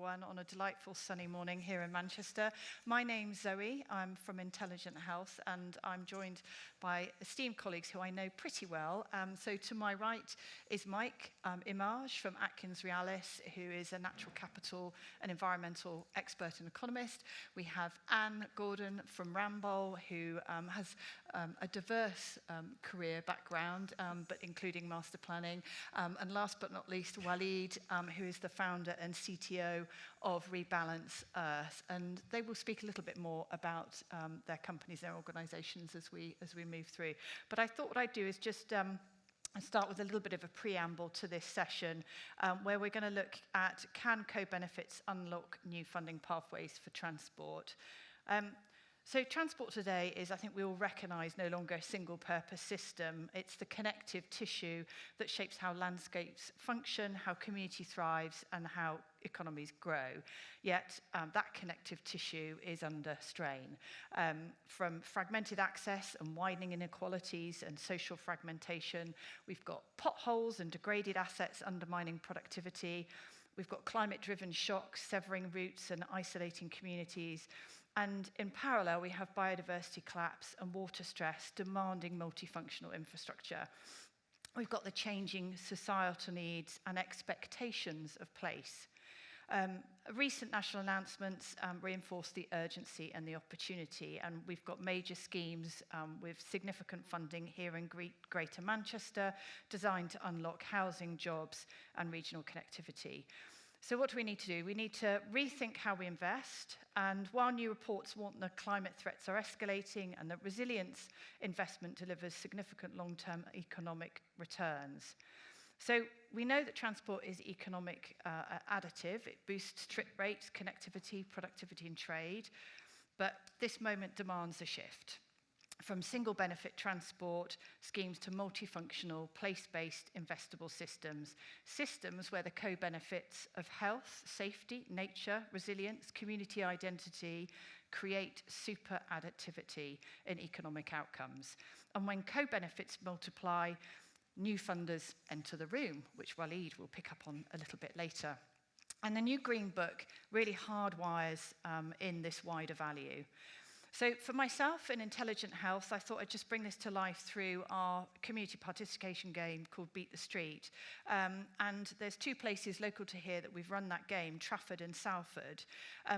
everyone on a delightful sunny morning here in Manchester. My name's Zoe, I'm from Intelligent Health, and I'm joined by esteemed colleagues who I know pretty well. So to my right is Mike Image from Atkins Realis, who is a natural capital and environmental expert and economist. We have Anne Gordon from Ramboll, who has a diverse career background, but including master planning. And last but not least, Waleed, who is the founder and CTO of Rebalance Earth. And they will speak a little bit more about their companies, their organizations as we move through. But I thought what I'd do is just start with a little bit of a preamble to this session, where we're going to look at can co-benefits unlock new funding pathways for transport. So transport today is, I think we all recognise, no longer a single-purpose system. It's the connective tissue that shapes how landscapes function, how community thrives, and how economies grow. Yet that connective tissue is under strain. From fragmented access and widening inequalities and social fragmentation, we've got potholes and degraded assets undermining productivity. We've got climate-driven shocks severing routes and isolating communities. And in parallel, we have biodiversity collapse and water stress demanding multifunctional infrastructure. We've got the changing societal needs and expectations of place. Recent national announcements reinforce the urgency and the opportunity, and we've got major schemes with significant funding here in Greater Manchester designed to unlock housing, jobs, and regional connectivity. So what do we need to do? We need to rethink how we invest, and while new reports warn the climate threats are escalating and that resilience investment delivers significant long-term economic returns. So we know that transport is economic additive. It boosts trip rates, connectivity, productivity, and trade. But this moment demands a shift from single benefit transport schemes to multifunctional, place-based investable systems. Systems where the co-benefits of health, safety, nature, resilience, community identity create super additivity in economic outcomes. And when co-benefits multiply, new funders enter the room, which Waleed will pick up on a little bit later. And the new Green Book really hardwires in this wider value. So for myself in Intelligent Health, I thought I'd just bring this to life through our community participation game called Beat the Street. And there's two places local to here that we've run that game, Trafford and Salford,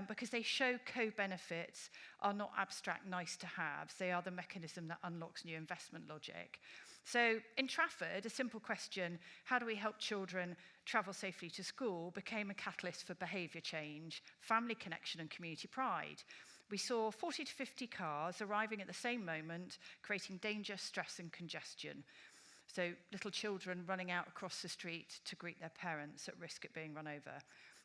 because they show co-benefits are not abstract nice-to-haves. They are the mechanism that unlocks new investment logic. So in Trafford, a simple question, how do we help children travel safely to school, became a catalyst for behaviour change, family connection and community pride. We saw 40 to 50 cars arriving at the same moment, creating danger, stress and congestion. So little children running out across the street to greet their parents at risk of being run over.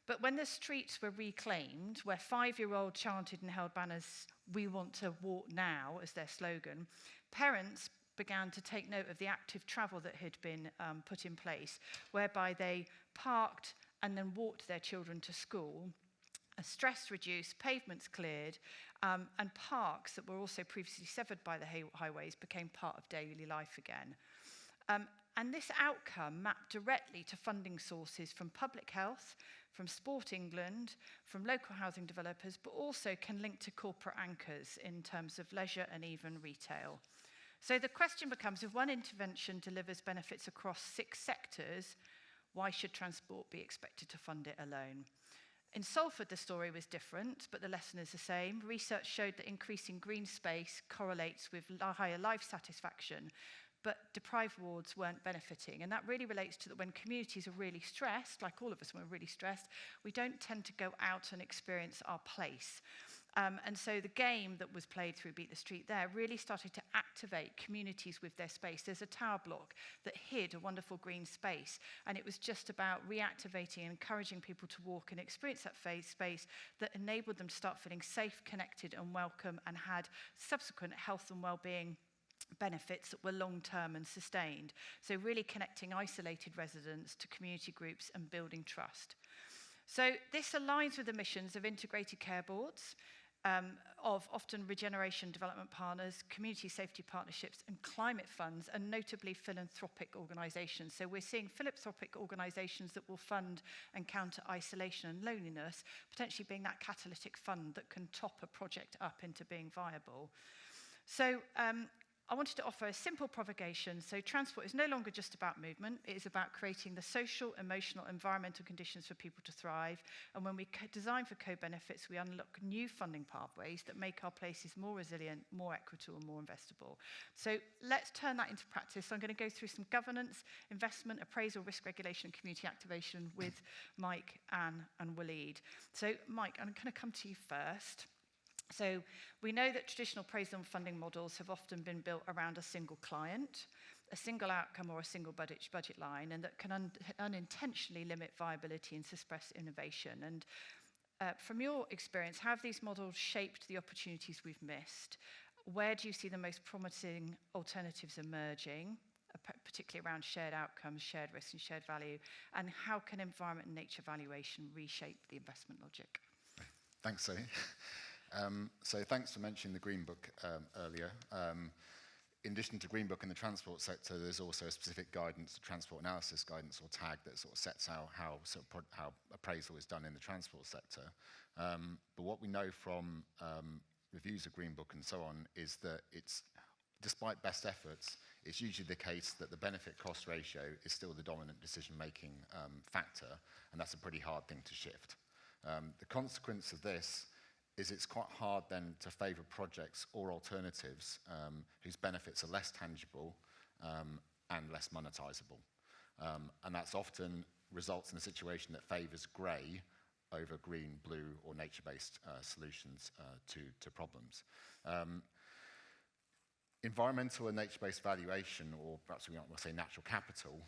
But when the streets were reclaimed, where 5-year-old chanted and held banners, "We want to walk now," as their slogan, parents began to take note of the active travel that had been put in place, whereby they parked and then walked their children to school. Stress reduced, pavements cleared, and parks that were also previously severed by the highways became part of daily life again. And this outcome mapped directly to funding sources from public health, from Sport England, from local housing developers, but also can link to corporate anchors in terms of leisure and even retail. So the question becomes, if one intervention delivers benefits across 6 sectors, why should transport be expected to fund it alone? In Salford, the story was different, but the lesson is the same. Research showed that increasing green space correlates with higher life satisfaction, but deprived wards weren't benefiting. And that really relates to that when communities are really stressed, like all of us when we're really stressed, we don't tend to go out and experience our place. And so the game that was played through Beat the Street there really started to activate communities with their space. There's a tower block that hid a wonderful green space, and it was just about reactivating and encouraging people to walk and experience that space that enabled them to start feeling safe, connected, and welcome, and had subsequent health and well-being benefits that were long-term and sustained. So really connecting isolated residents to community groups and building trust. So this aligns with the missions of integrated care boards, of often regeneration development partners, community safety partnerships, and climate funds, and notably philanthropic organisations. So we're seeing philanthropic organisations that will fund and counter isolation and loneliness, potentially being that catalytic fund that can top a project up into being viable. So I wanted to offer a simple provocation. So transport is no longer just about movement. It is about creating the social, emotional, environmental conditions for people to thrive. And when we design for co-benefits, we unlock new funding pathways that make our places more resilient, more equitable, and more investable. So let's turn that into practice. So I'm going to go through some governance, investment, appraisal, risk regulation, and community activation with Mike, Anne, and Waleed. So Mike, I'm going to come to you first. So we know that traditional appraisal and funding models have often been built around a single client, a single outcome or a single budget line, and that can unintentionally limit viability and suppress innovation. And from your experience, how have these models shaped the opportunities we've missed? Where do you see the most promising alternatives emerging, particularly around shared outcomes, shared risks, and shared value? And how can environment and nature valuation reshape the investment logic? Thanks, Zoe. So thanks for mentioning the Green Book earlier. In addition to Green Book in the transport sector, there's also a specific guidance, the Transport Analysis Guidance, or TAG, that sort of sets out how appraisal is done in the transport sector. But what we know from reviews of Green Book and so on is that it's, despite best efforts, it's usually the case that the benefit-cost ratio is still the dominant decision-making factor, and that's a pretty hard thing to shift. The consequence of this is it's quite hard then to favour projects or alternatives whose benefits are less tangible and less monetisable. And that's often results in a situation that favours grey over green, blue or nature-based solutions to problems. Environmental and nature-based valuation, or perhaps we might say natural capital,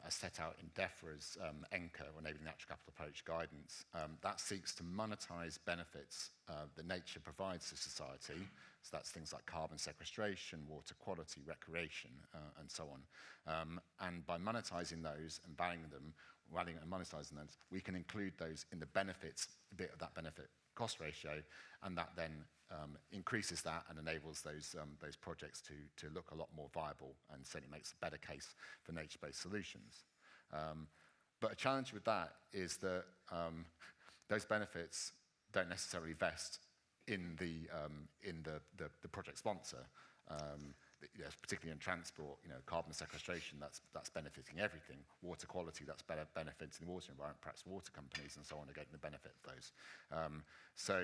as set out in DEFRA's ENCA, or Enabling Natural Capital Approach guidance, that seeks to monetize benefits that nature provides to society. So that's things like carbon sequestration, water quality, recreation, and so on. And by monetizing those and valuing and monetizing those, we can include those in the benefits, a bit of that benefit cost ratio, and that then increases that and enables those projects to look a lot more viable, and certainly makes a better case for nature-based solutions. But a challenge with that is that those benefits don't necessarily vest in the project sponsor. Particularly in transport, carbon sequestration, that's benefiting everything. Water quality, that's benefiting the water environment, perhaps water companies and so on are getting the benefit of those. So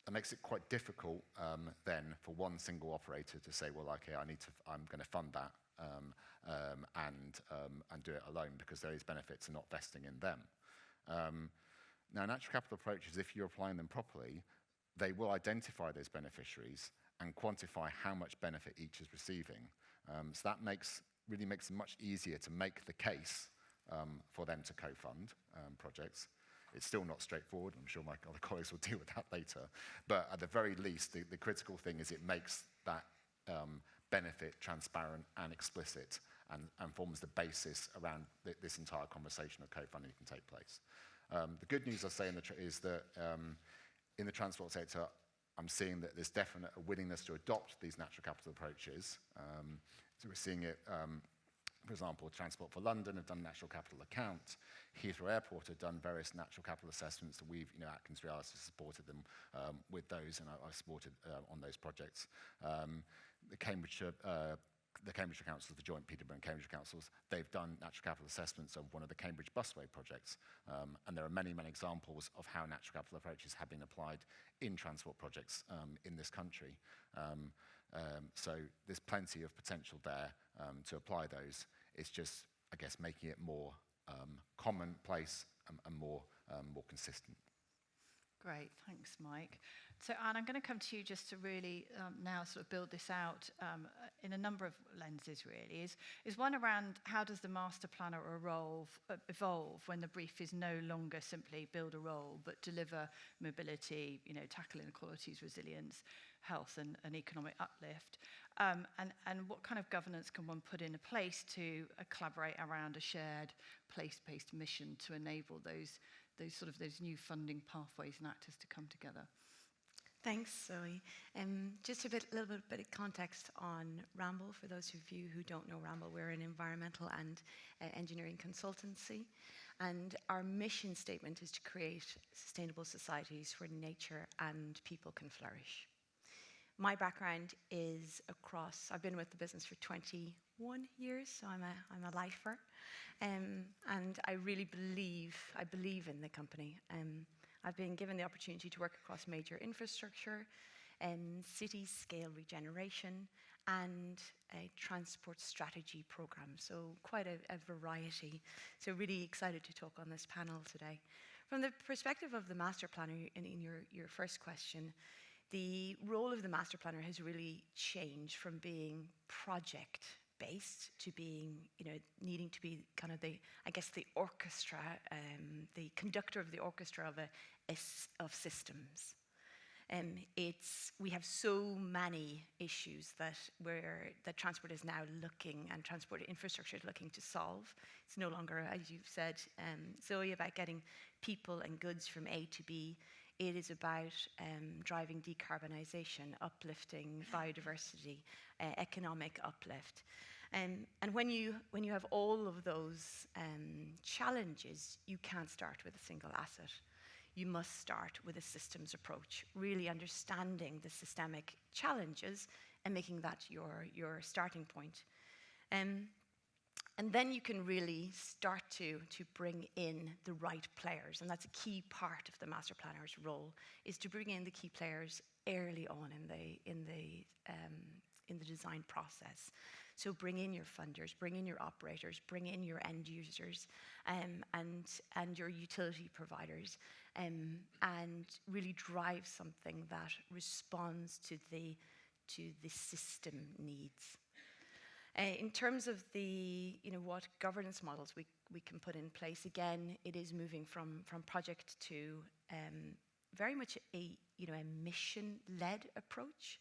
it makes it quite difficult then for one single operator to say, well, okay, I'm going to fund that and do it alone, because those benefits are not vesting in them. Now, natural capital approaches, if you're applying them properly, they will identify those beneficiaries and quantify how much benefit each is receiving. So that really makes it much easier to make the case for them to co-fund projects. It's still not straightforward. I'm sure my other colleagues will deal with that later. But at the very least, the critical thing is it makes that benefit transparent and explicit, and forms the basis around this entire conversation of co-funding can take place. The good news, I say, is that in the transport sector, I'm seeing that there's definite a willingness to adopt these natural capital approaches. So we're seeing it, for example, Transport for London have done natural capital account. Heathrow Airport have done various natural capital assessments. We've, Atkins Realis has supported them with those, and I've supported on those projects. The Cambridgeshire Councils, the joint Peterborough and Cambridgeshire Councils, they've done natural capital assessments of one of the Cambridge busway projects. And there are many, many examples of how natural capital approaches have been applied in transport projects in this country. So there's plenty of potential there to apply those. It's just, I guess, making it more commonplace and more consistent. Great, thanks, Mike. So, Anne, I'm going to come to you just to really now sort of build this out in a number of lenses, really. Is one around how does the master planner evolve when the brief is no longer simply build a role, but deliver mobility, tackle inequalities, resilience, health and economic uplift? And what kind of governance can one put into place to collaborate around a shared place-based mission to enable those new funding pathways and actors to come together? Thanks, Zoe. Just a little bit of context on Ramble. For those of you who don't know Ramble, we're an environmental and engineering consultancy. And our mission statement is to create sustainable societies where nature and people can flourish. My background is across, I've been with the business for 21 years, so I'm a lifer. And I really believe in the company. I've been given the opportunity to work across major infrastructure, city-scale regeneration, and a transport strategy program. So quite a variety. So really excited to talk on this panel today. From the perspective of the master planner, in your first question, the role of the master planner has really changed from being project-based to being, needing to be kind of the orchestra, the conductor of the orchestra of systems. We have so many issues that transport is now looking, and transport infrastructure is looking to solve. It's no longer, as you've said, Zoe, about getting people and goods from A to B. It is about driving decarbonisation, uplifting biodiversity, economic uplift. And when you have all of those challenges, you can't start with a single asset. You must start with a systems approach, really understanding the systemic challenges and making that your starting point. And then you can really start to bring in the right players. And that's a key part of the master planner's role, is to bring in the key players early on in the design process. So bring in your funders, bring in your operators, bring in your end users, and your utility providers, and really drive something that responds to the system needs. In terms of what governance models we can put in place, again, it is moving from project to very much a mission-led approach.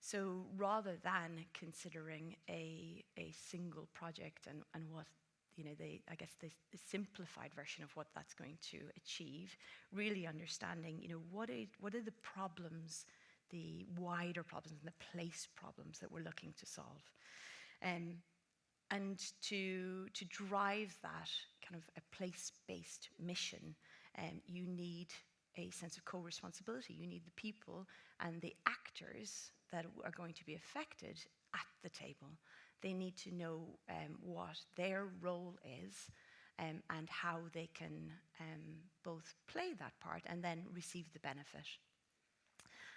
So rather than considering a single project and what the simplified version of what that's going to achieve, really understanding what are the problems, the wider problems and the place problems that we're looking to solve. And to drive that kind of a place-based mission, you need a sense of co-responsibility. You need the people and the actors that are going to be affected at the table. They need to know what their role is and how they can both play that part and then receive the benefit.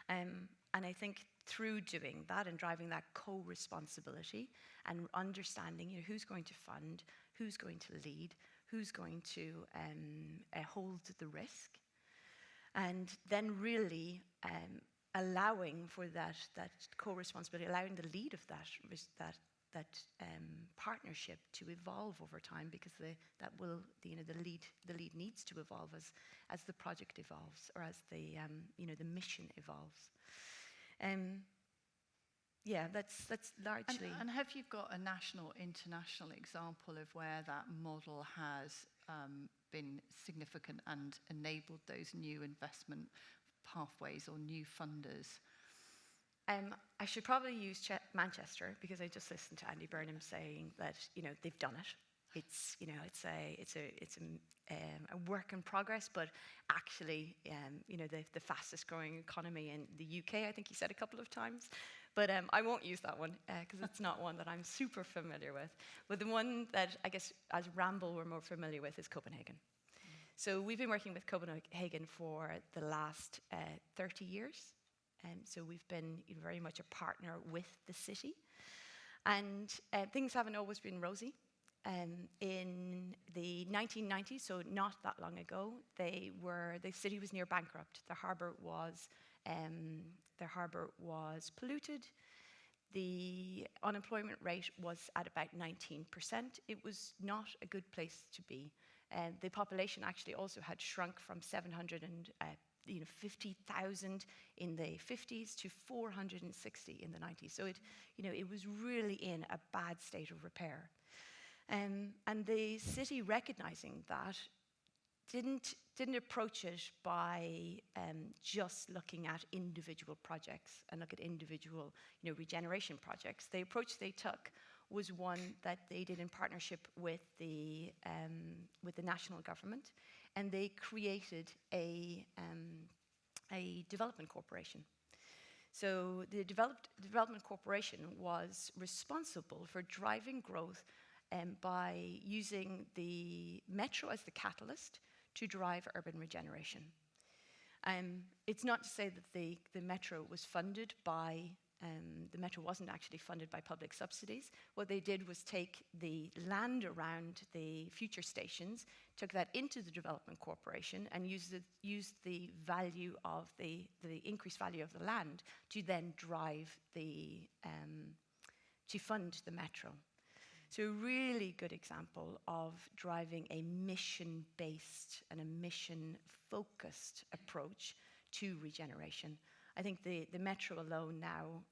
And I think through doing that and driving that co-responsibility and understanding who's going to fund, who's going to lead, who's going to hold the risk, and then really allowing for that co-responsibility, allowing the lead of that partnership to evolve over time, because the lead needs to evolve as the project evolves, or as the mission evolves. That's largely. And have you got a national, international example of where that model has been significant and enabled those new investment pathways or new funders? I should probably use Manchester, because I just listened to Andy Burnham saying that they've done it. It's a work in progress, but actually the fastest growing economy in the UK, I think he said a couple of times. But I won't use that one because it's not one that I'm super familiar with. But the one that I guess as Ramble we're more familiar with is Copenhagen. So we've been working with Copenhagen for the last 30 years. So we've been very much a partner with the city. And things haven't always been rosy. In the 1990s, so not that long ago, the city was near bankrupt. The harbour was polluted. The unemployment rate was at about 19%. It was not a good place to be. The population actually also had shrunk from 750,000 in the 50s to 460 in the 90s. So it was really in a bad state of repair. And the city, recognizing that, didn't didn't approach it by just looking at individual projects and look at individual, regeneration projects. The approach they took was one that they did in partnership with the national government, and they created a development corporation. So the development corporation was responsible for driving growth by using the metro as the catalyst to drive urban regeneration. It's not to say that the metro was funded by, the metro wasn't actually funded by public subsidies. What they did was take the land around the future stations, took that into the development corporation, and used the value of the increased value of the land to then drive to fund the metro. So a really good example of driving a mission-based and a mission-focused approach to regeneration. I think the metro alone now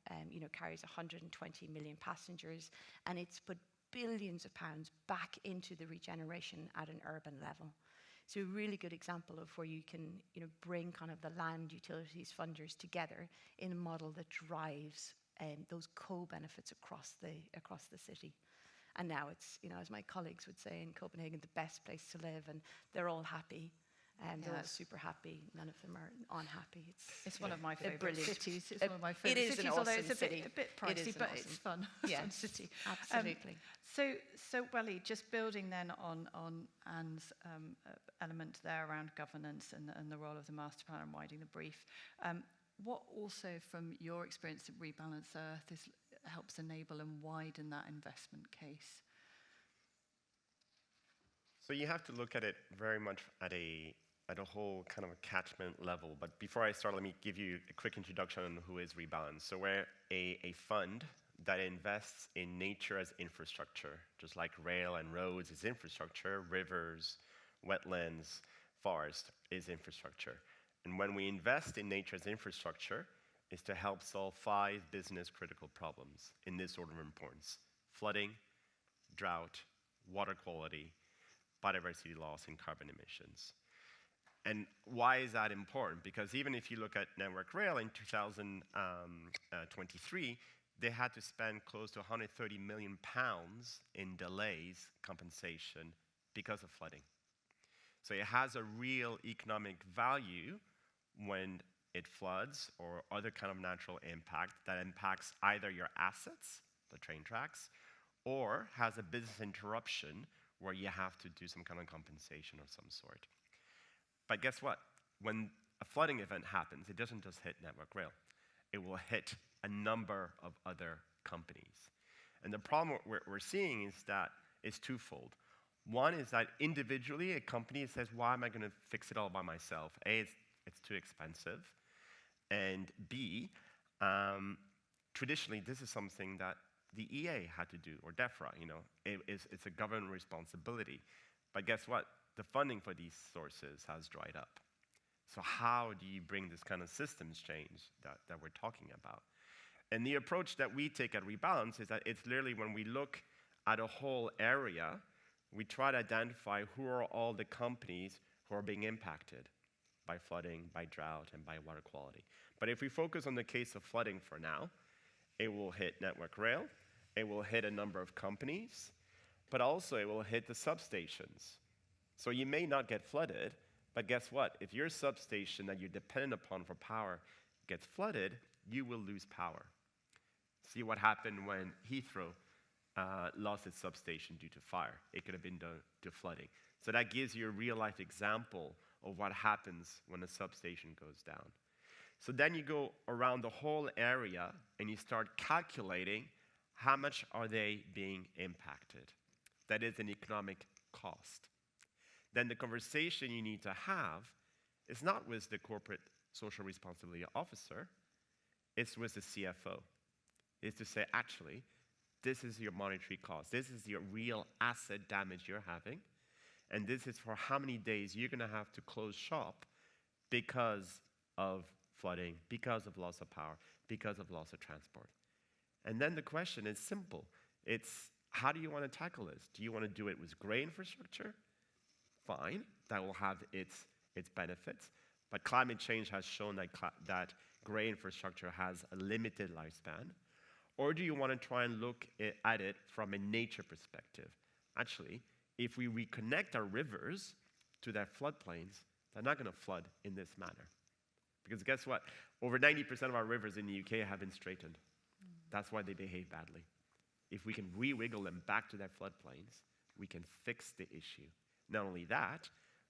carries 120 million passengers, and it's put billions of pounds back into the regeneration at an urban level. So a really good example of where you can bring kind of the land utilities funders together in a model that drives those co-benefits across the city. And now it's, as my colleagues would say in Copenhagen, the best place to live, and they're all happy. And they're all super happy. None of them are unhappy. It's one of my favourite brilliant cities. It's one of my favourite cities, an although awesome it's a city. bit pricey, but awesome. it's fun. Yeah, fun city. Absolutely. So Welly, just building then on Anne's element there around governance and the role of the master plan and widening the brief. What also, from your experience at Rebalance Earth, helps enable and widen that investment case? So you have to look at it very much at a whole kind of a catchment level. But before I start, let me give you a quick introduction on who is Rebalance. So we're a fund that invests in nature as infrastructure, just like rail and roads is infrastructure, rivers, wetlands, forest is infrastructure. And when we invest in nature as infrastructure, is to help solve 5 business critical problems in this order of importance: flooding, drought, water quality, biodiversity loss, and carbon emissions. And why is that important? Because even if you look at Network Rail in 2023, they had to spend close to 130 million pounds in delays compensation because of flooding. So it has a real economic value when it floods or other kind of natural impact that impacts either your assets, the train tracks, or has a business interruption where you have to do some kind of compensation of some sort. But guess what? When a flooding event happens, it doesn't just hit Network Rail. It will hit a number of other companies. And the problem we're seeing is that it's twofold. One is that individually, a company says, why am I going to fix it all by myself? A, it's too expensive. And B, traditionally, this is something that the EA had to do, or DEFRA, it's a government responsibility. But guess what? The funding for these sources has dried up. So how do you bring this kind of systems change that we're talking about? And the approach that we take at Rebalance is that it's literally when we look at a whole area, we try to identify who are all the companies who are being impacted by flooding, by drought, and by water quality. But if we focus on the case of flooding for now, it will hit Network Rail, it will hit a number of companies, but also it will hit the substations. So you may not get flooded, but guess what? If your substation that you're dependent upon for power gets flooded, you will lose power. See what happened when Heathrow lost its substation due to fire. It could have been due to flooding. So that gives you a real-life example of what happens when a substation goes down. So then you go around the whole area and you start calculating how much are they being impacted. That is an economic cost. Then the conversation you need to have is not with the corporate social responsibility officer, it's with the CFO. It's to say, actually, this is your monetary cost. This is your real asset damage you're having. And this is for how many days you're going to have to close shop because of flooding, because of loss of power, because of loss of transport. And then the question is simple. It's, how do you want to tackle this? Do you want to do it with gray infrastructure? Fine, that will have its its benefits, but climate change has shown that gray infrastructure has a limited lifespan? Or do you want to try and look at it from a nature perspective? Actually, if we reconnect our rivers to their floodplains, they're not going to flood in this manner. Because guess what? Over 90% of our rivers in the UK have been straightened. That's why they behave badly. If we can re-wiggle them back to their floodplains, we can fix the issue. Not only that,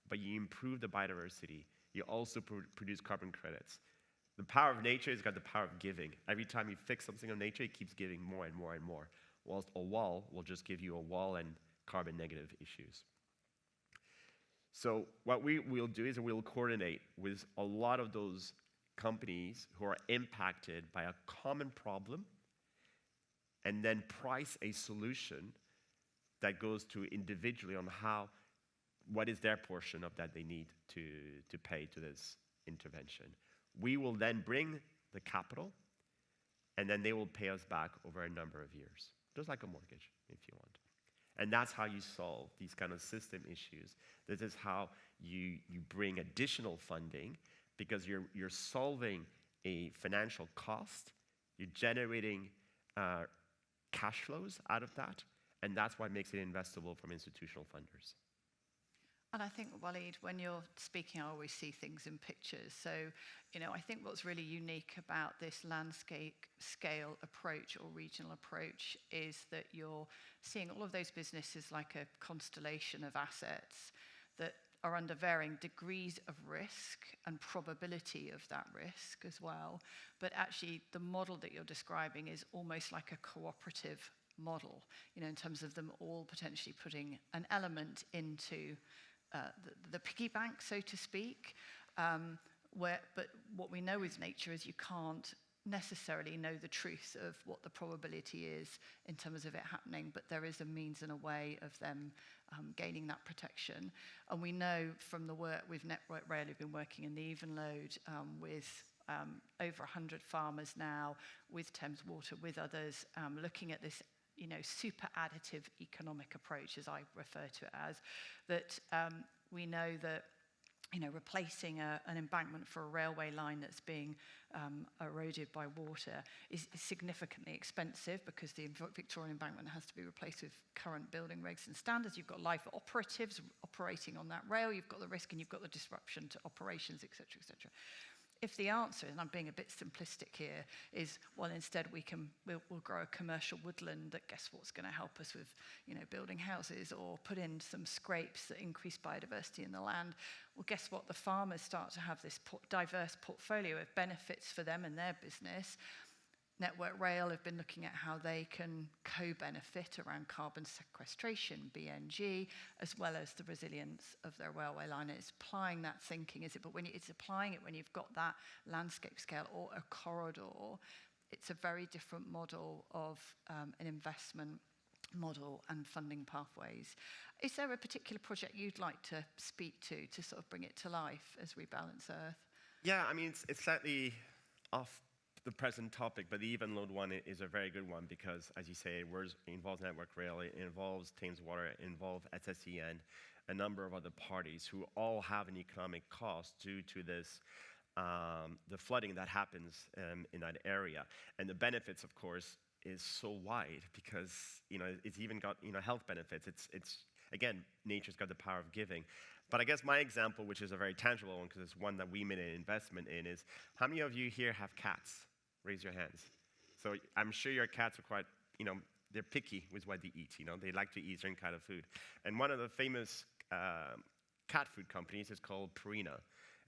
but you improve the biodiversity. You also produce carbon credits. The power of nature has got the power of giving. Every time you fix something on nature, it keeps giving more and more and more. Whilst a wall will just give you a wall and carbon negative issues. So what we will do is we'll coordinate with a lot of those companies who are impacted by a common problem and then price a solution that goes to individually on what is their portion of that they need to pay to this intervention. We will then bring the capital, and then they will pay us back over a number of years, just like a mortgage, if you want. And that's how you solve these kind of system issues. This is how you bring additional funding, because you're solving a financial cost, you're generating cash flows out of that, and that's what makes it investable from institutional funders. And I think, Walid, when you're speaking, I always see things in pictures. So, I think what's really unique about this landscape scale approach or regional approach is that you're seeing all of those businesses like a constellation of assets that are under varying degrees of risk and probability of that risk as well. But actually, the model that you're describing is almost like a cooperative model, in terms of them all potentially putting an element into the piggy bank, so to speak, but what we know with nature is you can't necessarily know the truth of what the probability is in terms of it happening, but there is a means and a way of them gaining that protection. And we know from the work with Network Rail, who've been working in the Evenlode with over 100 farmers now, with Thames Water, with others, looking at this super additive economic approach, as I refer to it as, that we know that replacing an embankment for a railway line that's being eroded by water is significantly expensive, because the Victorian embankment has to be replaced with current building regs and standards. You've got live operatives operating on that rail, you've got the risk, and you've got the disruption to operations, et cetera, et cetera. If the answer, and I'm being a bit simplistic here, is, well, instead we'll grow a commercial woodland that, guess what's going to help us with, building houses, or put in some scrapes that increase biodiversity in the land. Well, guess what? The farmers start to have this diverse portfolio of benefits for them and their business. Network Rail have been looking at how they can co-benefit around carbon sequestration, BNG, as well as the resilience of their railway line. It's applying that thinking, but it's applying it when you've got that landscape scale or a corridor, it's a very different model of an investment model and funding pathways. Is there a particular project you'd like to speak to sort of bring it to life as we balance Earth? Yeah, I mean, it's slightly off the present topic, but the Evenlode one is a very good one, because, as you say, it involves Network Rail, it involves Thames Water, it involves SSEN, a number of other parties who all have an economic cost due to this, the flooding that happens in that area. And the benefits, of course, is so wide, because it's even got health benefits. It's again, nature's got the power of giving. But I guess my example, which is a very tangible one, because it's one that we made an investment in, is how many of you here have cats? Raise your hands. So I'm sure your cats are quite, they're picky with what they eat. They like to eat certain kind of food. And one of the famous cat food companies is called Purina.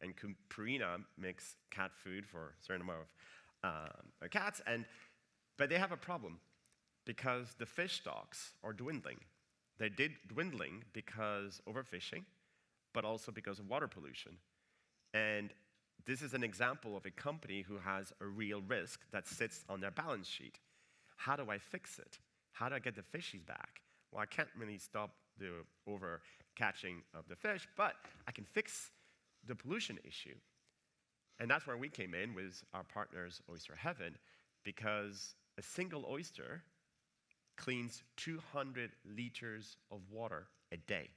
And Purina makes cat food for a certain amount of cats. But they have a problem, because the fish stocks are dwindling. They're dwindling because overfishing, but also because of water pollution. And this is an example of a company who has a real risk that sits on their balance sheet. How do I fix it? How do I get the fishies back? Well, I can't really stop the over-catching of the fish, but I can fix the pollution issue. And that's where we came in with our partners, Oyster Heaven, because a single oyster cleans 200 liters of water a day.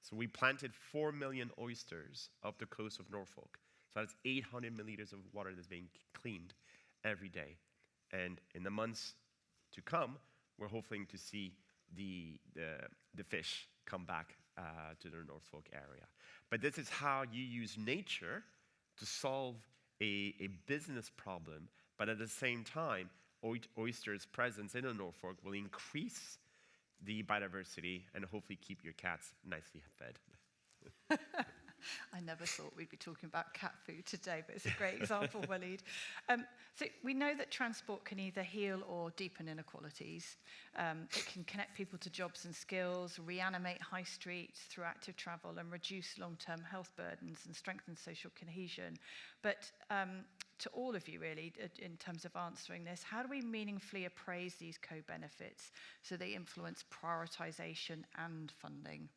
So we planted 4 million oysters off the coast of Norfolk. So that's 800 milliliters of water that's being cleaned every day. And in the months to come, we're hoping to see the fish come back to the Norfolk area. But this is how you use nature to solve a business problem, but at the same time, oysters' presence in the Norfolk will increase the biodiversity and hopefully keep your cats nicely fed. I never thought we'd be talking about cat food today, but it's a great example, Walid. So we know that transport can either heal or deepen inequalities. It can connect people to jobs and skills, reanimate high streets through active travel, and reduce long-term health burdens and strengthen social cohesion. But to all of you, really, in terms of answering this, how do we meaningfully appraise these co-benefits so they influence prioritization and funding?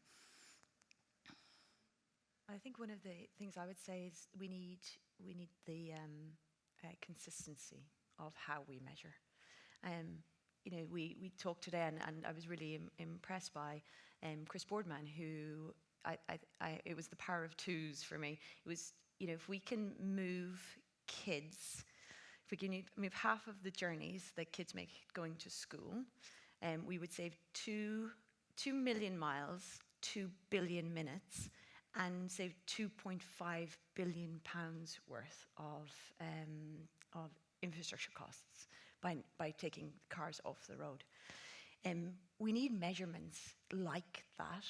I think one of the things I would say is we need the consistency of how we measure. We talked today, and I was really impressed by Chris Boardman, who it was the power of twos for me. It was, if we can move kids, if we can move half of the journeys that kids make going to school, we would save 2 million miles, 2 billion minutes, and save 2.5 billion pounds worth of infrastructure costs by taking cars off the road. We need measurements like that,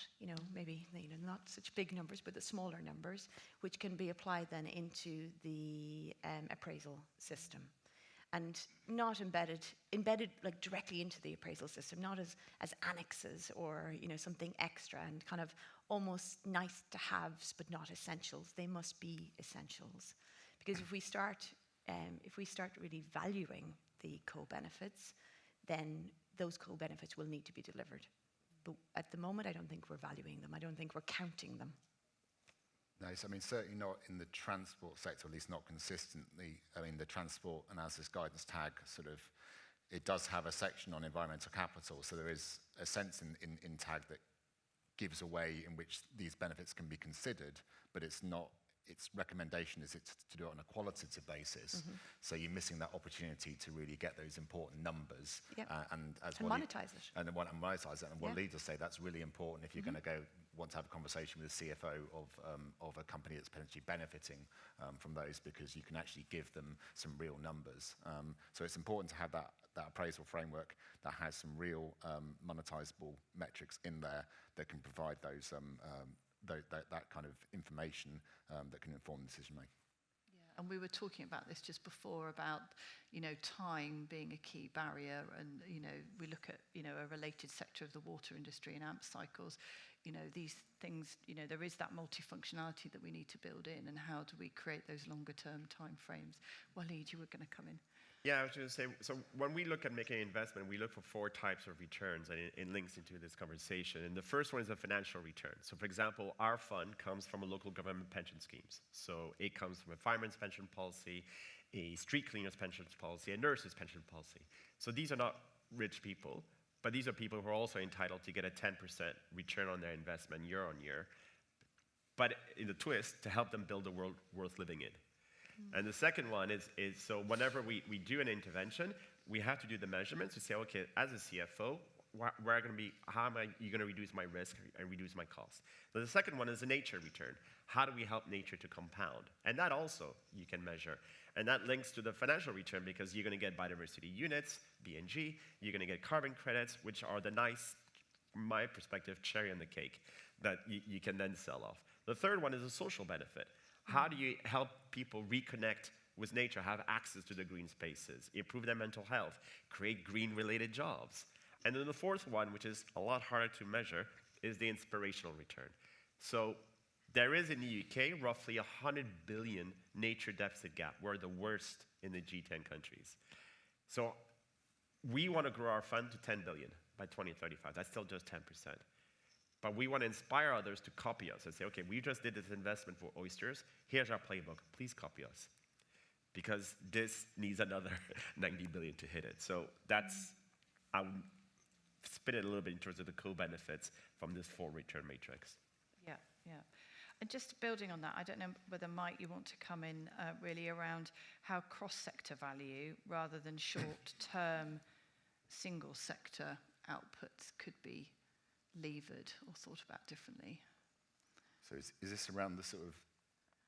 maybe not such big numbers, but the smaller numbers, which can be applied then into the appraisal system. And not embedded like directly into the appraisal system, not as annexes or something extra and kind of almost nice to haves but not essentials. They must be essentials, because if we start really valuing the co-benefits, then those co-benefits will need to be delivered. But at the moment, I don't think we're valuing them. I don't think we're counting them. No, so, certainly not in the transport sector, at least not consistently. The transport analysis guidance tag it does have a section on environmental capital, so there is a sense in tag that gives a way in which these benefits can be considered, but its recommendation is to do it on a qualitative basis. Mm-hmm. So you're missing that opportunity to really get those important numbers. Yep. And monetize it. And monetize it. And what leaders say, that's really important if you're going to want to have a conversation with the CFO of a company that's potentially benefiting from those, because you can actually give them some real numbers. So it's important to have that appraisal framework that has some real monetizable metrics in there that can provide those that kind of information that can inform decision making. Yeah, and we were talking about this just before about time being a key barrier, and we look at a related sector of the water industry and AMP cycles. These things, there is that multifunctionality that we need to build in, and how do we create those longer term time frames? Walid, you were going to come in. Yeah, I was going to say, so when we look at making an investment, we look for 4 types of returns, and it links into this conversation. And the first one is a financial return. So for example, our fund comes from a local government pension schemes. So it comes from a fireman's pension policy, a street cleaner's pension policy, a nurse's pension policy. So these are not rich people, but these are people who are also entitled to get a 10% return on their investment year on year, but in the twist, to help them build a world worth living in. And the second one is so whenever we do an intervention, we have to do the measurements to say, okay, as a CFO, how am you going to reduce my risk and reduce my costs? So the second one is a nature return. How do we help nature to compound? And that also you can measure. And that links to the financial return, because you're going to get biodiversity units, BNG, you're going to get carbon credits, which are the nice, from my perspective, cherry on the cake that you can then sell off. The third one is a social benefit. How do you help people reconnect with nature, have access to the green spaces, improve their mental health, create green-related jobs? And then the fourth one, which is a lot harder to measure, is the inspirational return. So there is in the UK roughly 100 billion nature deficit gap. We're the worst in the G10 countries. So we want to grow our fund to 10 billion by 2035. That's still just 10%. But we want to inspire others to copy us and say, okay, we just did this investment for oysters. Here's our playbook. Please copy us, because this needs another 90 billion to hit it. So that's, I would spin it a little bit in terms of the co-benefits from this 4 return matrix. Yeah, yeah. And just building on that, I don't know whether, Mike, you want to come in really around how cross-sector value rather than short-term single-sector outputs could be levered or thought about differently. So is this around the sort of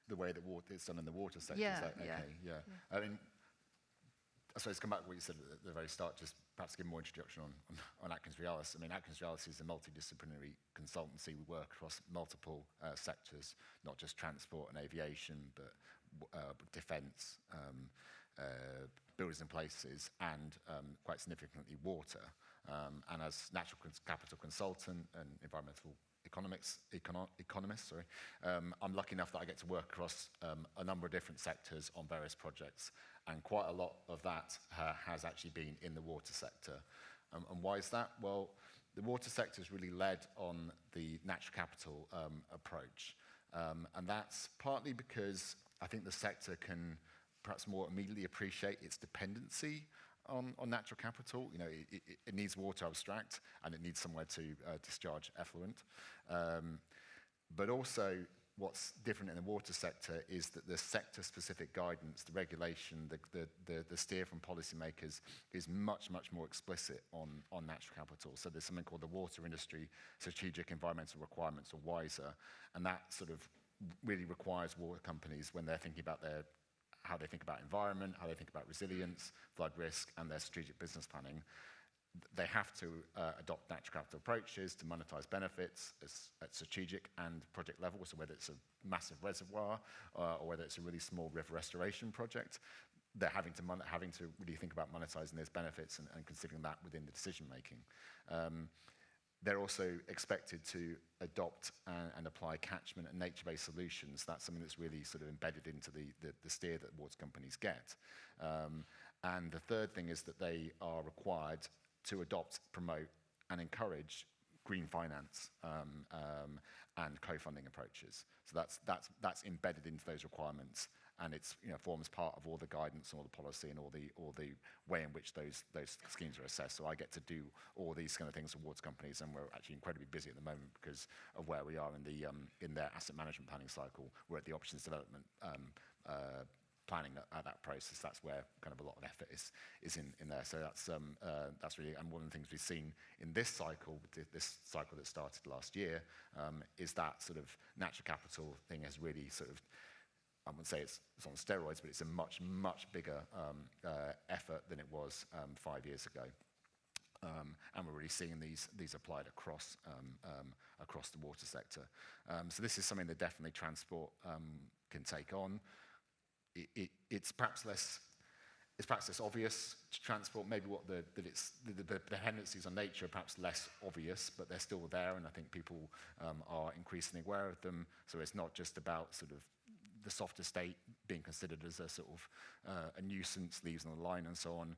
the way that it's done in the water sector? Yeah, Is that, yeah. okay, yeah. I mean, I suppose come back to what you said at the very start, just perhaps give more introduction on AtkinsRéalis. I mean, AtkinsRéalis is a multidisciplinary consultancy. We work across multiple sectors, not just transport and aviation, but defence, buildings and places, and quite significantly water. And as natural capital consultant and environmental economist, I'm lucky enough that I get to work across a number of different sectors on various projects, and quite a lot of that has actually been in the water sector. And why is that? Well, the water sector is really led on the natural capital approach, and that's partly because I think the sector can perhaps more immediately appreciate its dependency on natural capital. You know, it needs water abstract, and it needs somewhere to discharge effluent. But also, what's different in the water sector is that the sector-specific guidance, the regulation, the steer from policymakers is much, much more explicit on natural capital. So there's something called the Water Industry Strategic Environmental Requirements, or WISER, and that sort of really requires water companies, when they're thinking about how they think about environment, how they think about resilience, flood risk, and their strategic business planning, they have to adopt natural capital approaches to monetize benefits at strategic and project level, so whether it's a massive reservoir or whether it's a really small river restoration project, they're having to really think about monetizing those benefits and considering that within the decision making. They're also expected to adopt and apply catchment and nature-based solutions. That's something that's really sort of embedded into the steer that water companies get. And the third thing is that they are required to adopt, promote, and encourage green finance and co-funding approaches. So that's embedded into those requirements, and it's, you know, forms part of all the guidance and all the policy and all the way in which those schemes are assessed. So I get to do all these kind of things for water companies, and we're actually incredibly busy at the moment because of where we are in their asset management planning cycle. We're at the options development planning at that process. That's where kind of a lot of effort is in there. So that's really, and one of the things we've seen in this cycle that started last year, is that sort of natural capital thing has really sort of, I wouldn't say it's on steroids, but it's a much, much bigger effort than it was 5 years ago. And we're really seeing these applied across the water sector. So this is something that definitely transport can take on. It's perhaps less obvious to transport. Maybe the dependencies on nature are perhaps less obvious, but they're still there, and I think people are increasingly aware of them. So it's not just about sort of the softer state being considered as a sort of a nuisance, leaves on the line and so on.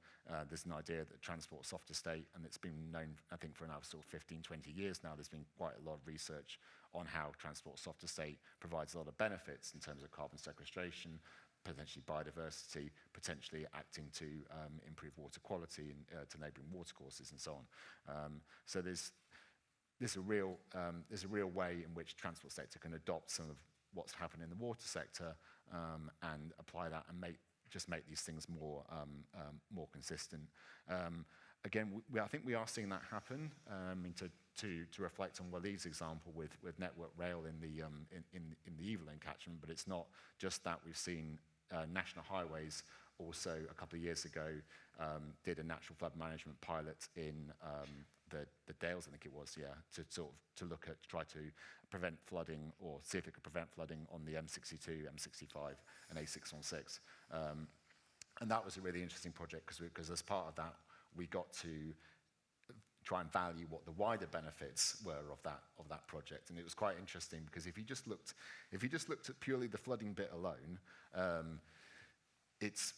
There's an idea that transport softer state, and it's been known, I think, for now sort of 15, 20 years now. There's been quite a lot of research on how transport softer state provides a lot of benefits in terms of carbon sequestration, potentially biodiversity, potentially acting to improve water quality and to neighbouring watercourses and so on. So there's a real way in which transport sector can adopt some of what's happened in the water sector and apply that and make these things more consistent. Again, I think we are seeing that happen. To reflect on Waleed's example with Network Rail in the Evelyn catchment, but it's not just that. We've seen National Highways also a couple of years ago did a natural flood management pilot in the Dales, I think it was, to look at, try to prevent flooding, or see if it could prevent flooding on the M62, M65, and A616. And that was a really interesting project because as part of that, we got to try and value what the wider benefits were of that project. And it was quite interesting because if you just looked at purely the flooding bit alone, it's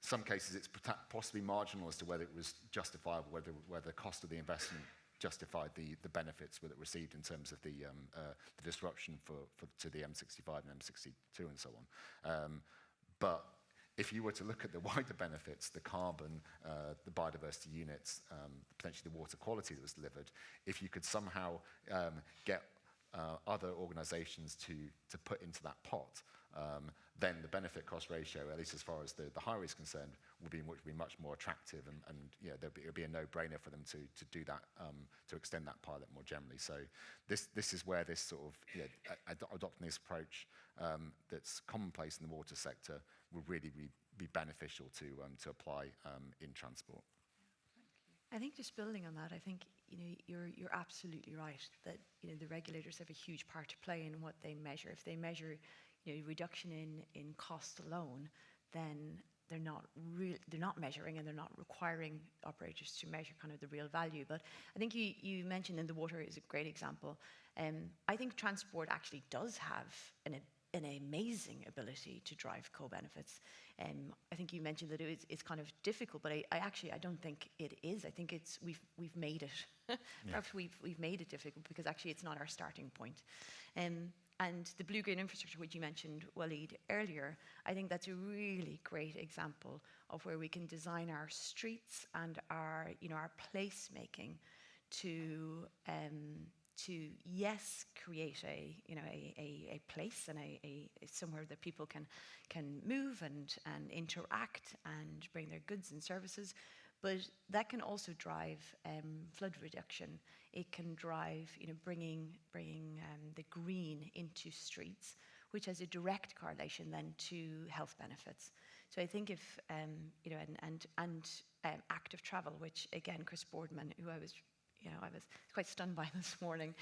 some cases it's possibly marginal as to whether it was justifiable, whether the cost of the investment justified the benefits that it received in terms of the disruption to the M65 and M62 and so on. But if you were to look at the wider benefits, the carbon, the biodiversity units, potentially the water quality that was delivered, if you could somehow get other organisations to put into that pot, then the benefit cost ratio, at least as far as the highway is concerned, would be much more attractive, and you know, it would be a no-brainer for them to do that, to extend that pilot more generally. So this is where this sort of, you know, adopting this approach that's commonplace in the water sector would really be beneficial to apply in transport. I think just building on that, I think you're absolutely right that the regulators have a huge part to play in what they measure. If they measure reduction in cost alone, then they're not measuring, and they're not requiring operators to measure kind of the real value. But I think you mentioned in the water is a great example. I think transport actually does have an amazing ability to drive co-benefits. I think you mentioned that it's kind of difficult, but I don't think it is. I think we've made it. Perhaps we've made it difficult because actually it's not our starting point. And the blue-green infrastructure, which you mentioned, Walid, earlier, I think that's a really great example of where we can design our streets and our placemaking to yes, create a place and a somewhere that people can move and interact and bring their goods and services, but that can also drive flood reduction. It can drive bringing the green into streets, which has a direct correlation then to health benefits. So I think if active travel, which again Chris Boardman, who I was quite stunned by this morning,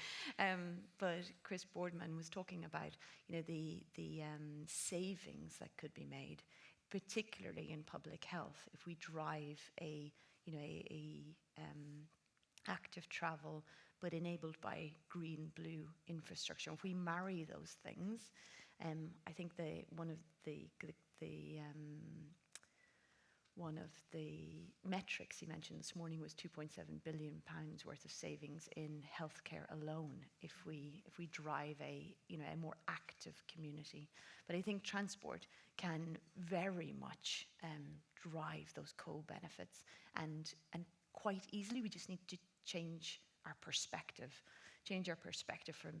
but Chris Boardman was talking about the savings that could be made, particularly in public health, if we drive a active travel but enabled by green-blue infrastructure. If we marry those things, I think one of the metrics he mentioned this morning was £2.7 billion worth of savings in healthcare alone if we drive a more active community. But I think transport can very much drive those co-benefits, and quite easily. We just need to change our perspective from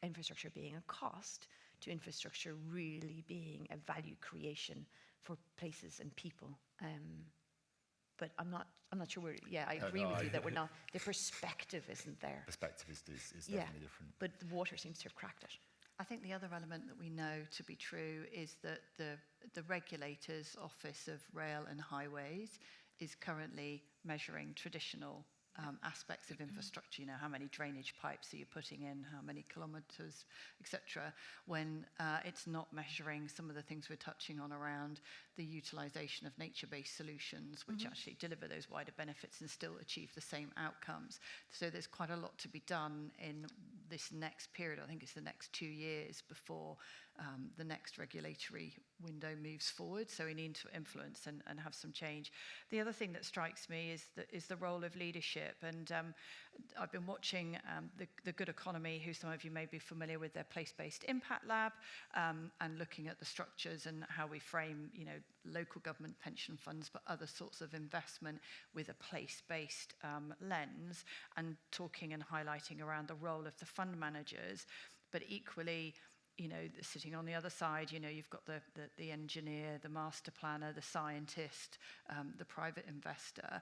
infrastructure being a cost to infrastructure really being a value creation for places and people. But I'm not sure I agree with you that we're not, the perspective isn't there. Perspective is definitely different. But the water seems to have cracked it. I think the other element that we know to be true is that the Regulator's Office of Rail and Highways is currently measuring traditional aspects of infrastructure, how many drainage pipes are you putting in, how many kilometres, etc., when it's not measuring some of the things we're touching on around the utilisation of nature-based solutions, which actually deliver those wider benefits and still achieve the same outcomes. So there's quite a lot to be done in this next period. I think it's the next 2 years before the next regulatory window moves forward. So we need to influence and have some change. The other thing that strikes me is the role of leadership. And I've been watching the Good Economy, who some of you may be familiar with, their place-based impact lab, and looking at the structures and how we frame, local government pension funds, but other sorts of investment with a place-based lens, and talking and highlighting around the role of the fund managers, but equally, sitting on the other side, you've got the engineer, the master planner, the scientist, the private investor.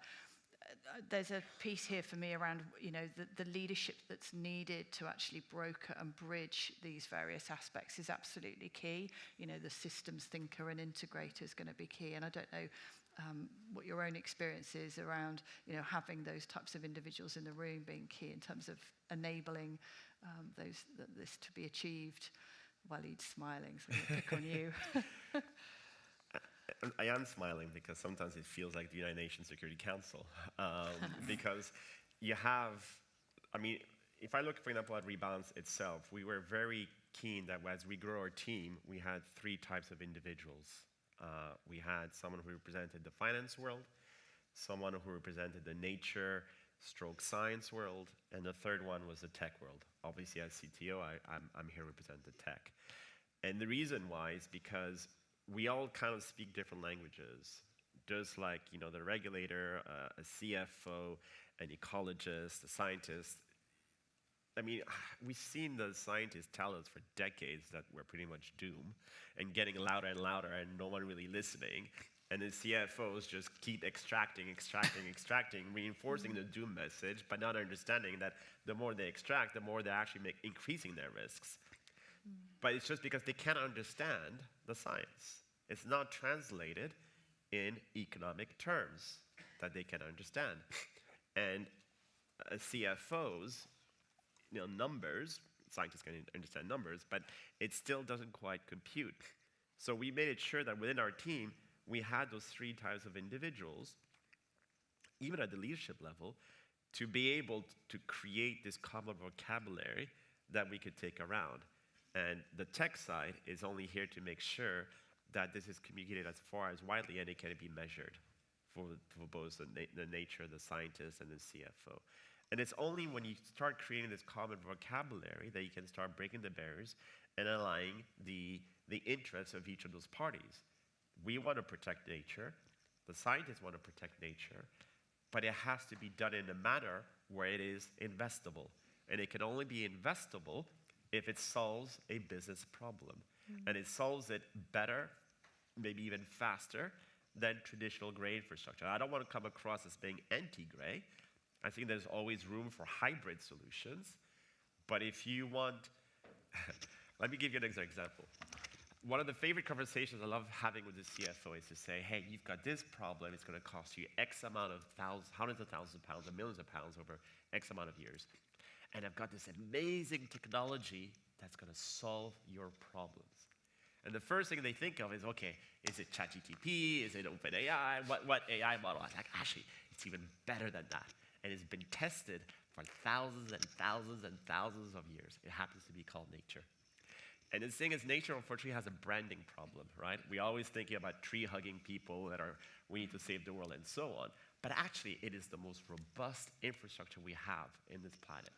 There's a piece here for me around, the leadership that's needed to actually broker and bridge these various aspects is absolutely key. The systems thinker and integrator is going to be key. And I don't know what your own experience is around, having those types of individuals in the room being key in terms of enabling this to be achieved. Walid's smiling, so I'm going to pick on you. I am smiling because sometimes it feels like the United Nations Security Council. Because you have, if I look, for example, at Rebalance itself, we were very keen that as we grow our team, we had 3 types of individuals. We had someone who represented the finance world, someone who represented the nature/science world, and the third one was the tech world. Obviously, as CTO, I'm here to represent the tech. And the reason why is because we all kind of speak different languages. Just like, the regulator, a CFO, an ecologist, a scientist, I mean, we've seen the scientists tell us for decades that we're pretty much doomed and getting louder and louder and no one really listening. And the CFOs just keep extracting, reinforcing the doom message, but not understanding that the more they extract, the more they're actually increasing their risks. But it's just because they can't understand the science. It's not translated in economic terms that they can understand. And CFOs, numbers, scientists can understand numbers, but it still doesn't quite compute. So we made it sure that within our team, we had those 3 types of individuals, even at the leadership level, to be able to create this common vocabulary that we could take around. And the tech side is only here to make sure that this is communicated as far as widely and it can be measured for both the nature, the scientist, and the CFO. And it's only when you start creating this common vocabulary that you can start breaking the barriers and aligning the interests of each of those parties. We want to protect nature, the scientists want to protect nature, but it has to be done in a manner where it is investable. And it can only be investable if it solves a business problem. And it solves it better, maybe even faster, than traditional gray infrastructure. I don't want to come across as being anti-gray. I think there's always room for hybrid solutions. But if you want, let me give you an example. One of the favorite conversations I love having with the CFO is to say, hey, you've got this problem, it's going to cost you X amount of hundreds of thousands of pounds or millions of pounds over X amount of years. And I've got this amazing technology that's going to solve your problems. And the first thing they think of is, okay, is it ChatGPT? Is it OpenAI? What AI model? I was like, actually, it's even better than that. And it's been tested for thousands and thousands and thousands of years. It happens to be called nature. And the thing is, nature unfortunately has a branding problem, right? We always thinking about tree-hugging people that are, we need to save the world and so on. But actually, it is the most robust infrastructure we have in this planet.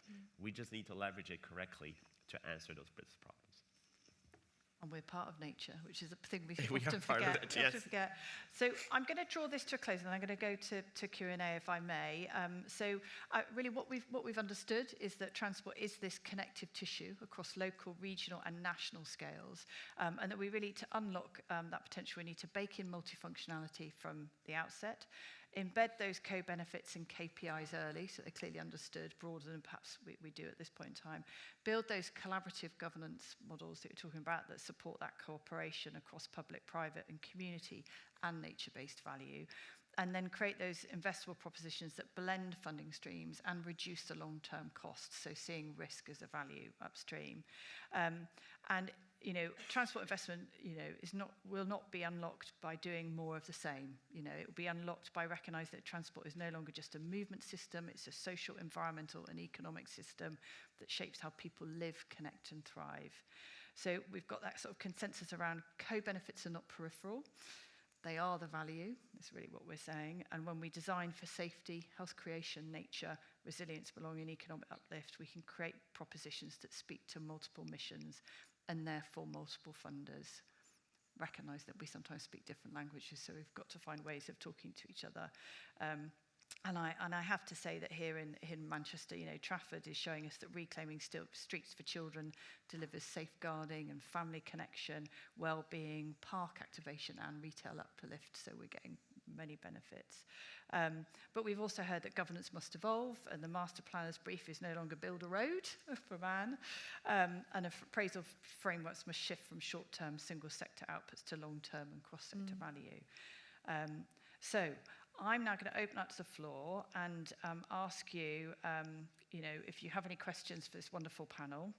We just need to leverage it correctly to answer those business problems. And we're part of nature, which is a thing we We are often part of forget. it, yes. Often forget. So I'm going to draw this to a close, and I'm going to go to Q&A if I may. Really, what we've understood is that transport is this connective tissue across local, regional, and national scales, and that we really, to unlock that potential, we need to bake in multifunctionality from the outset. Embed those co-benefits and KPIs early so they're clearly understood, broader than perhaps we do at this point in time. Build those collaborative governance models that you're talking about that support that cooperation across public, private, and community and nature-based value. And then create those investable propositions that blend funding streams and reduce the long-term costs, so seeing risk as a value upstream. Transport investment, will not be unlocked by doing more of the same. It will be unlocked by recognizing that transport is no longer just a movement system, it's a social, environmental, and economic system that shapes how people live, connect, and thrive. So we've got that sort of consensus around co-benefits are not peripheral. They are the value, that's really what we're saying. And when we design for safety, health creation, nature, resilience, belonging, and economic uplift, we can create propositions that speak to multiple missions and therefore multiple funders. Recognise that we sometimes speak different languages, so we've got to find ways of talking to each other. And I have to say that here in Manchester, Trafford is showing us that reclaiming streets for children delivers safeguarding and family connection, well-being, park activation, and retail uplift. So we're getting many benefits. But we've also heard that governance must evolve, and the master planner's brief is no longer build a road for man, and appraisal frameworks must shift from short-term single-sector outputs to long-term and cross-sector value. So I'm now going to open up to the floor and ask you, if you have any questions for this wonderful panel,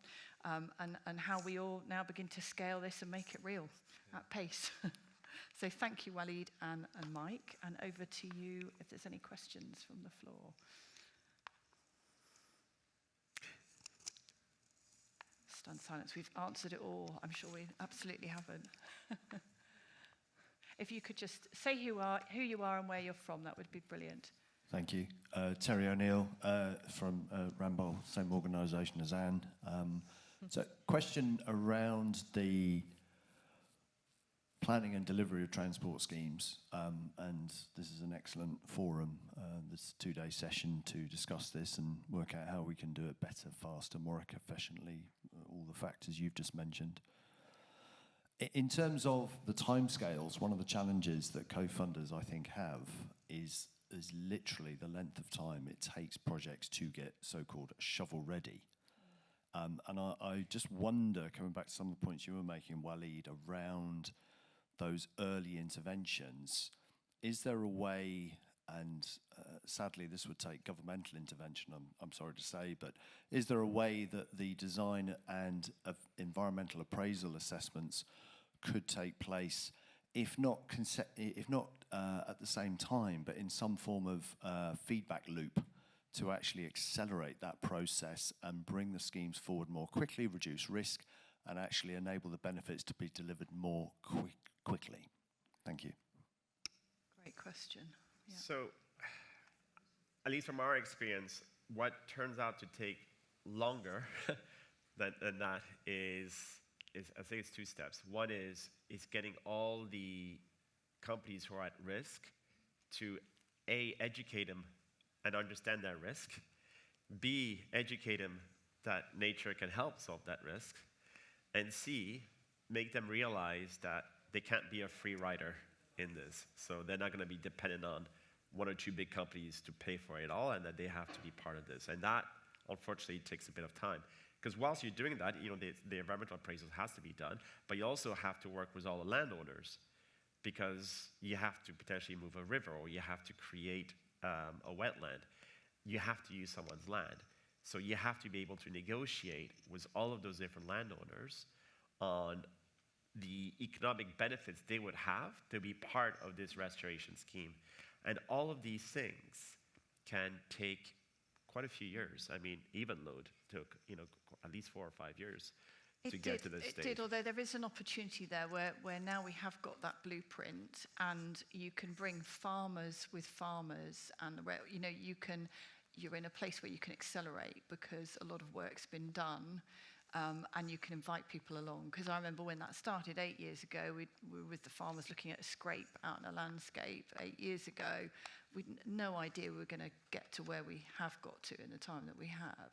and how we all now begin to scale this and make it real at pace. So thank you, Walid and Mike, and over to you if there's any questions from the floor. Stunned silence. We've answered it all. I'm sure we absolutely haven't. If you could just say who you are and where you're from, that would be brilliant. Thank you. Terry O'Neill from Ramboll, same organisation as Anne. So question around the planning and delivery of transport schemes, and this is an excellent forum, this 2-day session to discuss this and work out how we can do it better, faster, more efficiently, all the factors you've just mentioned. In terms of the timescales, one of the challenges that co-funders, I think, have is literally the length of time it takes projects to get so-called shovel-ready. And I just wonder, coming back to some of the points you were making, Walid, around those early interventions, is there a way, and sadly this would take governmental intervention, I'm sorry to say, but is there a way that the design and environmental appraisal assessments could take place, if not at the same time, but in some form of feedback loop, to actually accelerate that process and bring the schemes forward more quickly, reduce risk, and actually enable the benefits to be delivered more quickly? Thank you. Great question. Yeah. So, at least from our experience, what turns out to take longer than that is I think it's 2 steps. One is getting all the companies who are at risk to A, educate them and understand their risk, B, educate them that nature can help solve that risk, and C, make them realize that they can't be a free rider in this. So they're not going to be dependent on 1 or 2 big companies to pay for it all, and that they have to be part of this. And that, unfortunately, takes a bit of time. Because whilst you're doing that, the environmental appraisal has to be done, but you also have to work with all the landowners, because you have to potentially move a river, or you have to create a wetland. You have to use someone's land. So you have to be able to negotiate with all of those different landowners on the economic benefits they would have to be part of this restoration scheme. And all of these things can take quite a few years. I mean, Evenlode took, at least 4 or 5 years to get to this stage. It did, although there is an opportunity there where now we have got that blueprint, and you can bring farmers with farmers, and where you're in a place where you can accelerate because a lot of work's been done, and you can invite people along. Because I remember when that started 8 years ago, we were with the farmers looking at a scrape out in a landscape 8 years ago. We'd no idea we were going to get to where we have got to in the time that we have.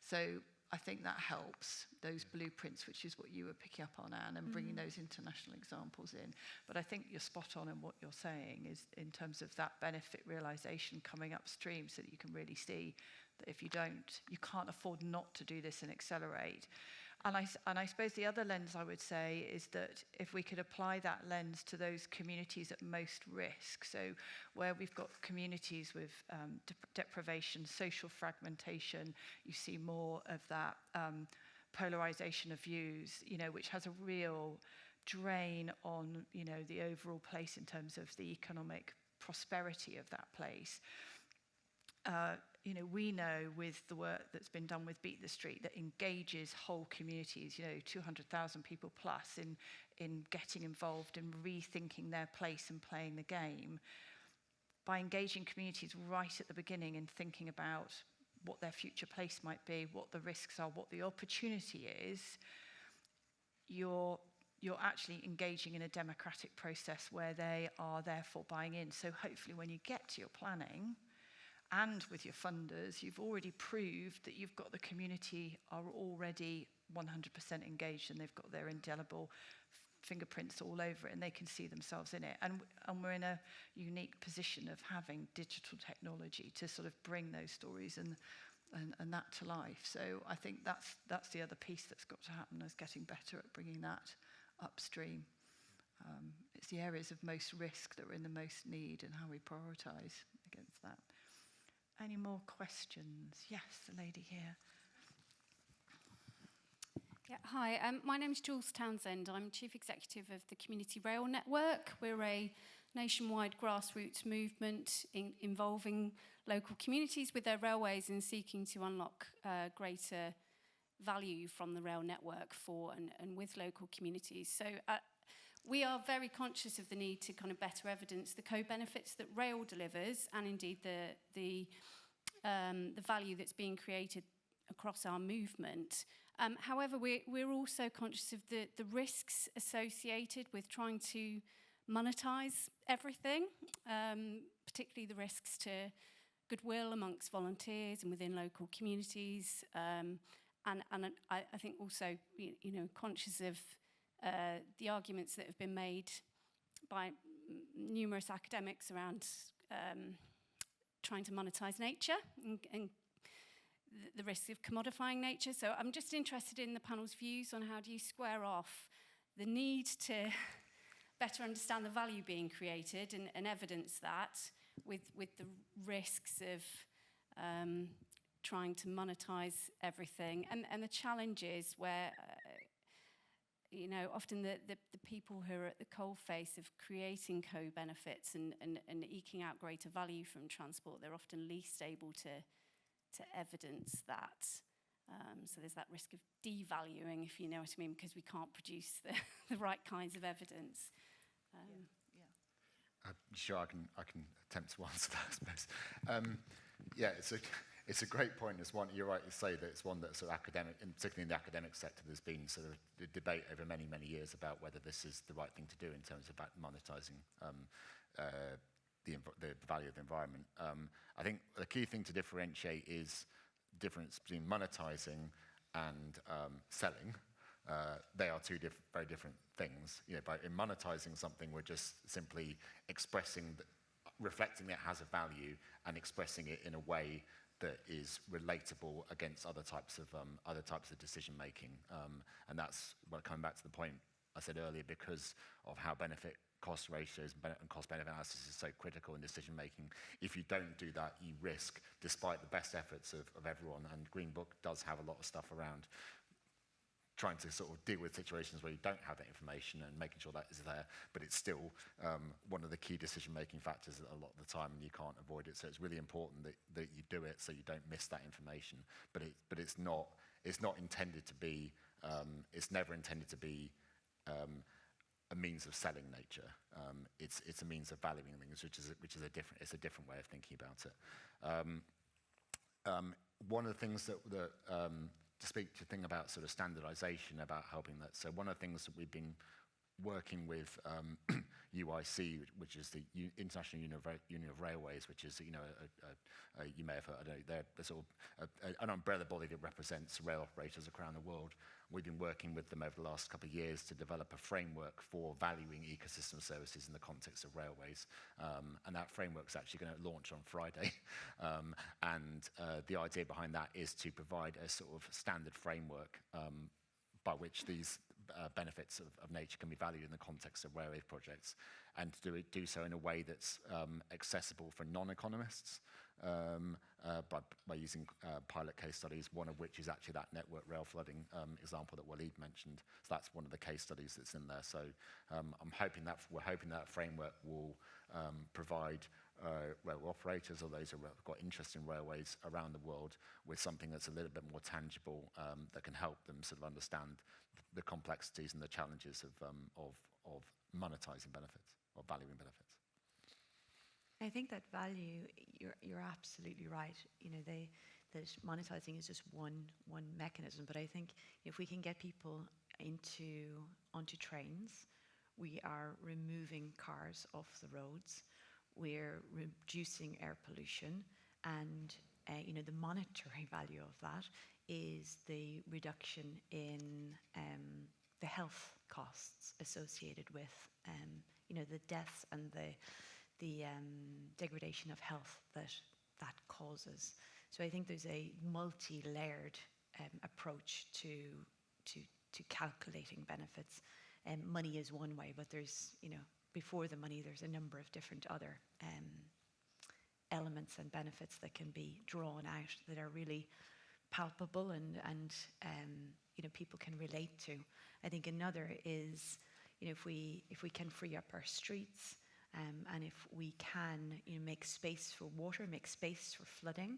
So I think that helps, those blueprints, which is what you were picking up on, Anne, and bringing those international examples in. But I think you're spot on in what you're saying, is in terms of that benefit realisation coming upstream, so that you can really see that if you don't, you can't afford not to do this and accelerate. And I suppose the other lens I would say is that if we could apply that lens to those communities at most risk, so where we've got communities with deprivation, social fragmentation, you see more of that polarization of views, which has a real drain on, the overall place in terms of the economic prosperity of that place. We know with the work that's been done with Beat the Street that engages whole communities, 200,000 people plus in getting involved and rethinking their place and playing the game. By engaging communities right at the beginning and thinking about what their future place might be, what the risks are, what the opportunity is, you're actually engaging in a democratic process where they are therefore buying in. So hopefully when you get to your planning, and with your funders, you've already proved that you've got the community are already 100% engaged, and they've got their indelible fingerprints all over it, and they can see themselves in it. And we're in a unique position of having digital technology to sort of bring those stories and that to life. So I think that's the other piece that's got to happen, is getting better at bringing that upstream. It's the areas of most risk that are in the most need, and how we prioritise against that. Any more questions? Yes, the lady here. Yeah, hi, my name is Jules Townsend. I'm Chief Executive of the Community Rail Network. We're a nationwide grassroots movement involving local communities with their railways and seeking to unlock greater value from the rail network for and with local communities. So we are very conscious of the need to kind of better evidence the co-benefits that rail delivers, and indeed the value that's being created across our movement. However, we're also conscious of the risks associated with trying to monetize everything, particularly the risks to goodwill amongst volunteers and within local communities. And I think also, conscious of the arguments that have been made by numerous academics around trying to monetize nature and the risk of commodifying nature. So I'm just interested in the panel's views on how do you square off the need to better understand the value being created and evidence that with the risks of trying to monetize everything and the challenges where often the people who are at the coalface of creating co-benefits and eking out greater value from transport, they're often least able to evidence that. So there's that risk of devaluing, if you know what I mean, because we can't produce the right kinds of evidence. Sure, I can attempt to answer that, I suppose. It's a great point. It's one, you're right to say that it's one that sort of academic, and particularly in the academic sector, there's been sort of a debate over many, many years about whether this is the right thing to do in terms of monetising the value of the environment. I think the key thing to differentiate is the difference between monetising and selling. They are two very different things. In monetising something, we're just simply reflecting that it has a value and expressing it in a way that is relatable against other types of decision making, and that's coming back to the point I said earlier, because of how benefit-cost ratios and cost-benefit analysis is so critical in decision making. If you don't do that, you risk, despite the best efforts of everyone, and Green Book does have a lot of stuff around trying to sort of deal with situations where you don't have that information and making sure that is there, but it's still one of the key decision-making factors a lot of the time, and you can't avoid it. So it's really important that you do it so you don't miss that information. But it's not intended to be. It's never intended to be a means of selling nature. It's a means of valuing things, which is a different way of thinking about it. One of the things that to speak to the thing about sort of standardization, about helping that. So one of the things that we've been working with UIC, which is the International Union of Railways, which is, you may have heard, I don't know, they're sort of an umbrella body that represents rail operators around the world. We've been working with them over the last couple of years to develop a framework for valuing ecosystem services in the context of railways. And that framework is actually going to launch on Friday. And the idea behind that is to provide a sort of standard framework by which these benefits of nature can be valued in the context of railway projects, and to do so in a way that's accessible for non-economists by using pilot case studies, one of which is actually that network rail flooding example that Waleed mentioned. So that's one of the case studies that's in there. So we're hoping that framework will provide rail operators or those who have got interest in railways around the world with something that's a little bit more tangible, that can help them sort of understand the complexities and the challenges of monetizing benefits or valuing benefits. I think that value, you're absolutely right. That monetizing is just one mechanism. But I think if we can get people onto trains, we are removing cars off the roads. We're reducing air pollution, and the monetary value of that is the reduction in the health costs associated with the deaths and the degradation of health that causes. So I think there's a multi-layered approach to calculating benefits. Money is one way, but there's before the money, there's a number of different other elements and benefits that can be drawn out that are really palpable and people can relate to. I think another is if we can free up our streets, and if we can make space for water, make space for flooding,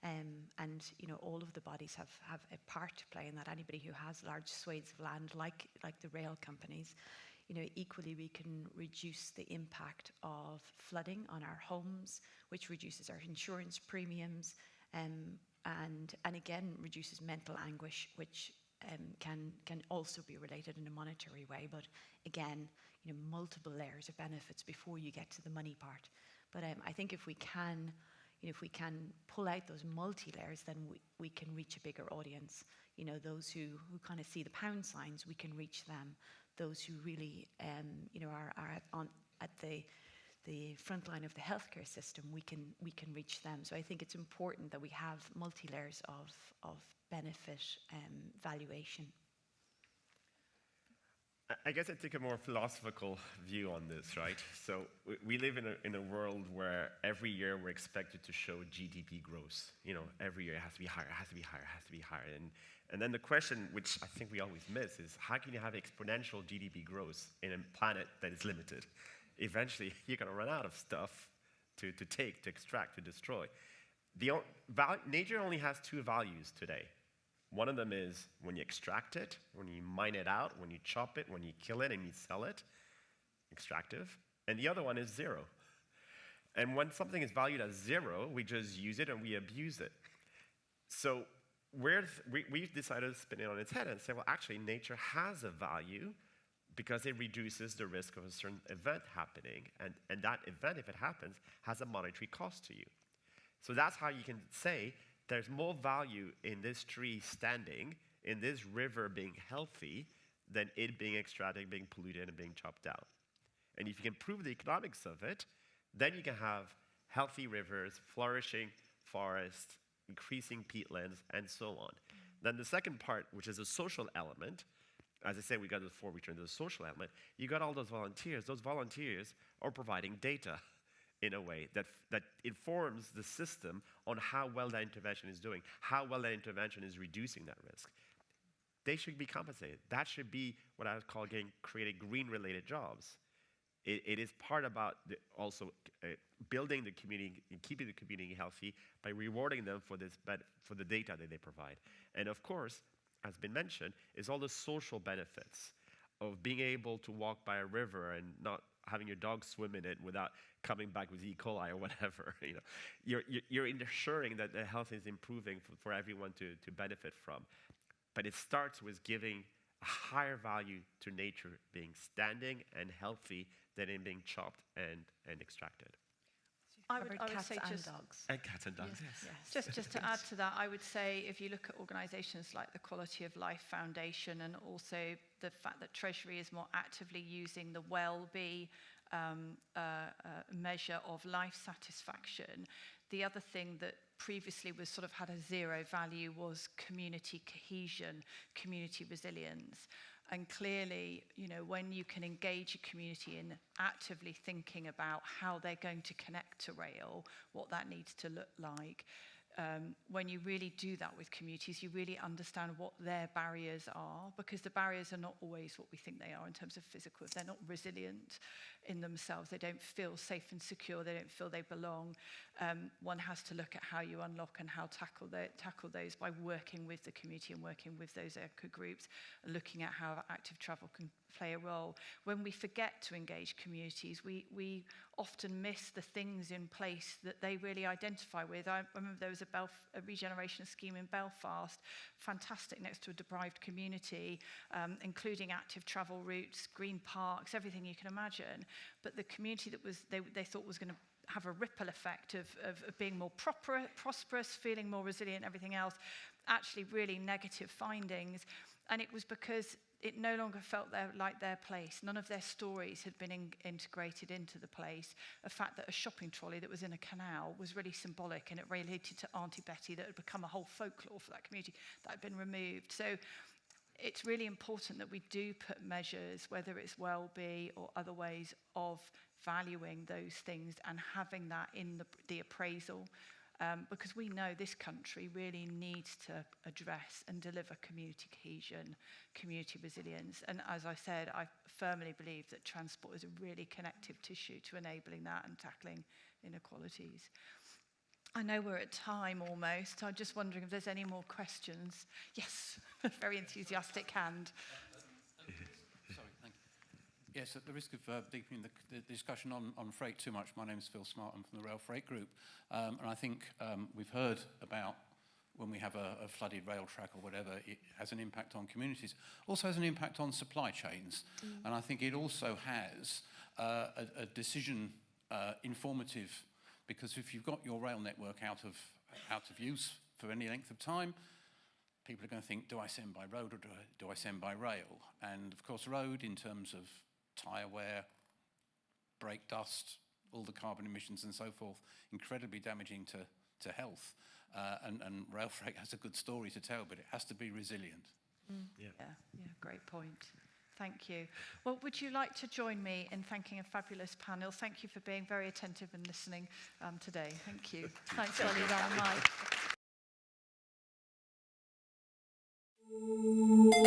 and all of the bodies have a part to play in that. Anybody who has large swathes of land, like the rail companies, equally we can reduce the impact of flooding on our homes, which reduces our insurance premiums, and and again reduces mental anguish, which can also be related in a monetary way. But again, multiple layers of benefits before you get to the money part. But I think if we can pull out those multi-layers, then we can reach a bigger audience. Those who kind of see the pound signs, we can reach them. Those who really are at the front line of the healthcare system, we can reach them. So I think it's important that we have multi-layers of benefit valuation. I guess I take a more philosophical view on this, right? So we live in a world where every year we're expected to show GDP growth. Every year it has to be higher, it has to be higher, it has to be higher. And then the question, which I think we always miss, is how can you have exponential GDP growth in a planet that is limited? Eventually, you're going to run out of stuff to take, to extract, to destroy. Nature only has two values today. One of them is when you extract it, when you mine it out, when you chop it, when you kill it and you sell it, extractive. And the other one is zero. And when something is valued as zero, we just use it and we abuse it. So we've decided to spin it on its head and say, well, actually, nature has a value because it reduces the risk of a certain event happening. And that event, if it happens, has a monetary cost to you. So that's how you can say, there's more value in this tree standing, in this river being healthy, than it being extracted, being polluted, and being chopped out. And if you can prove the economics of it, then you can have healthy rivers, flourishing forests, increasing peatlands, and so on. Then the second part, which is a social element, as I said, we got before we turn to the social element, you got all those volunteers. Those volunteers are providing data in a way that informs the system on how well that intervention is doing, how well that intervention is reducing that risk. They should be compensated. That should be what I would call creating green-related jobs. It is part about also building the community and keeping the community healthy by rewarding them for the data that they provide. And of course, as been mentioned, is all the social benefits of being able to walk by a river and not having your dog swim in it without coming back with E. coli or whatever. You're ensuring that the health is improving for everyone to benefit from. But it starts with giving a higher value to nature being standing and healthy than in being chopped and extracted. I would cats say and just dogs. And cats and dogs, yes. Just to add to that, I would say if you look at organisations like the Quality of Life Foundation and also the fact that Treasury is more actively using the WellBe measure of life satisfaction, the other thing that previously was sort of had a zero value was community cohesion, community resilience. And clearly, when you can engage a community in actively thinking about how they're going to connect to rail, what that needs to look like, when you really do that with communities, you really understand what their barriers are, because the barriers are not always what we think they are in terms of physical. They're not resilient in themselves. They don't feel safe and secure. They don't feel they belong. One has to look at how you unlock and how tackle those by working with the community and working with those eco groups, and looking at how active travel can play a role. When we forget to engage communities, we often miss the things in place that they really identify with. I remember there was a regeneration scheme in Belfast, fantastic, next to a deprived community, including active travel routes, green parks, everything you can imagine. But the community that they thought was going to have a ripple effect of being more prosperous, feeling more resilient, everything else, actually really negative findings. And it was because it no longer felt like their place. None of their stories had been integrated into the place. The fact that a shopping trolley that was in a canal was really symbolic, and it related to Auntie Betty, that had become a whole folklore for that community, that had been removed. So it's really important that we do put measures, whether it's WellBe or other ways of valuing those things and having that in the appraisal. Because we know this country really needs to address and deliver community cohesion, community resilience. And as I said, I firmly believe that transport is a really connective tissue to enabling that and tackling inequalities. I know we're at time almost. I'm just wondering if there's any more questions. Yes, very enthusiastic hand. Sorry, thank you. Yes, at the risk of deepening the discussion on freight too much, my name is Phil Smart. I'm from the Rail Freight Group. And I think we've heard about when we have a flooded rail track or whatever, it has an impact on communities. Also has an impact on supply chains. And I think it also has a decision informative, because if you've got your rail network out of use for any length of time, people are going to think, do I send by road or do I send by rail? And of course, road, in terms of tyre wear, brake dust, all the carbon emissions and so forth, incredibly damaging to health. And rail freight has a good story to tell, but it has to be resilient. Yeah, great point. Thank you. Well, would you like to join me in thanking a fabulous panel? Thank you for being very attentive and listening today. Thank you. Thanks, Ollie, around the mic.